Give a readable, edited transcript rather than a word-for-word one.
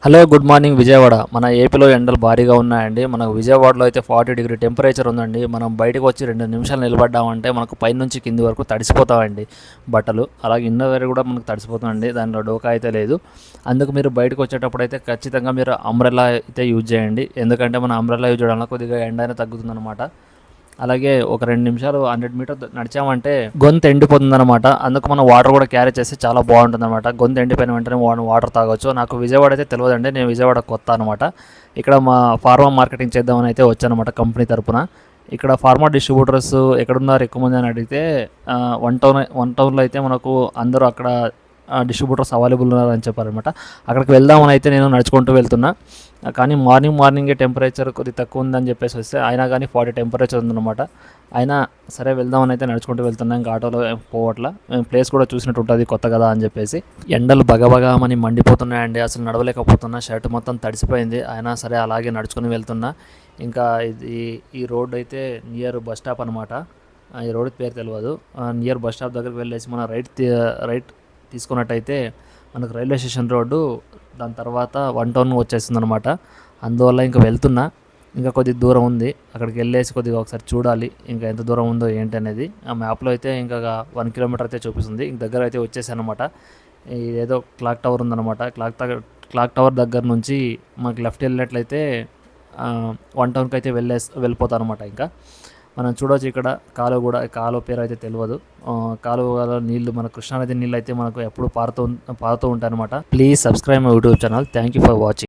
Hello good morning Vijayawada. మన ఏపీలో ఎండలు భారీగా ఉన్నాయండి. మనకు విజయవాడలో అయితే 40 డిగ్రీ టెంపరేచర్ ఉందండి. మనం బయటకు వచ్చి 2 నిమిషాలు నిలబడ్డామంటే మనకు పైనుంచి కింది వరకు తడిసిపోతామండి బట్టలు. అలాగే ఇన్నర్ కూడా మనకు తడిసిపోతుందండి. దానిలో డోకా అయితే లేదు. అందుకు మీరు బయటకు వచ్చేటప్పుడు అయితే ఖచ్చితంగా మీరు అంబ్రెల్లా అయితే యూజ్ చేయండి. ఎందుకంటే మన అంబ్రెల్లా యూజ్ చేయడం వల్ల కొద్దిగా ఎండ అయినా తగ్గుతుందన్నమాట. అలాగే ఒక 2 నిమిషాలు 100 మీటర్ నడిచామంటే గొంతు ఎండిపోతుందన్నమాట. అందుకు మనం వాటర్ కూడా క్యారీ చేస్తే చాలా బాగుంటుందన్నమాట. గొంతు ఎండిపోయిన వెంటనే వాటర్ తాగొచ్చు. నాకు విజయవాడ అయితే తెలియదండి, నేను విజయవాడ కొత్త అనమాట. ఇక్కడ మా ఫార్మా మార్కెటింగ్ చేద్దామని అయితే వచ్చానమాట కంపెనీ తరపున. ఇక్కడ ఫార్మా డిస్ట్రిబ్యూటర్స్ ఎక్కడున్నారు ఎక్కువ మంది అని అడిగితే వన్ టౌన్లో అయితే మనకు అందరూ అక్కడ డిస్ట్రిబ్యూటర్స్ అవైలబుల్ ఉన్నారని చెప్పారనమాట. అక్కడికి వెళ్దామని అయితే నేను నడుచుకుంటూ వెళ్తున్నా. కానీ మార్నింగే టెంపరేచర్ కొద్దిగా తక్కువ ఉందని చెప్పేసి వస్తే అయినా కానీ 40 టెంపరేచర్ ఉందన్నమాట. అయినా సరే వెళ్దామని అయితే నడుచుకుంటూ వెళ్తున్నా. ఇంకా ఆటోలో పోవట్లా. ప్లేస్ కూడా చూసినట్టు ఉంటుంది కొత్త కదా అని చెప్పేసి. ఎండలు బగబగామని మండిపోతున్నాయండి. అసలు నడవలేకపోతున్నా. షర్ట్ మొత్తం తడిసిపోయింది. అయినా సరే అలాగే నడుచుకుని వెళ్తున్నా. ఇంకా ఈ రోడ్ అయితే నియర్ బస్ స్టాప్ అనమాట. ఈ రోడ్ పేరు తెలియదు. నియర్ బస్ స్టాప్ దగ్గరికి వెళ్ళేసి మన రైట్ తీసుకున్నట్టయితే మనకు రైల్వే స్టేషన్ రోడ్డు, దాని తర్వాత వన్ టౌన్ వచ్చేస్తుంది అనమాట. అందువల్ల ఇంకా వెళ్తున్నా. ఇంకా కొద్ది దూరం ఉంది. అక్కడికి వెళ్ళేసి కొద్దిగా ఒకసారి చూడాలి ఇంకా ఎంత దూరం ఉందో ఏంటి అనేది. ఆ మ్యాప్లో అయితే ఇంకా 1 కిలోమీటర్ అయితే చూపిస్తుంది. ఇంక దగ్గర అయితే వచ్చేసాను అనమాట. ఏదో క్లాక్ టవర్ ఉందన్నమాట. క్లాక్ టవర్ దగ్గర నుంచి మనకి లెఫ్ట్ వెళ్ళినట్లయితే వన్ టౌన్కి అయితే వెళ్ళిపోతాను అనమాట. ఇంకా మనం చూడవచ్చు ఇక్కడ కాలువ పేరు అయితే తెలియదు. కాలువలో నీళ్లు, మన కృష్ణానది నీళ్ళు అయితే మనకు ఎప్పుడు పారుతూ ఉంటాయి అనమాట. Please subscribe my YouTube channel. Thank you for watching.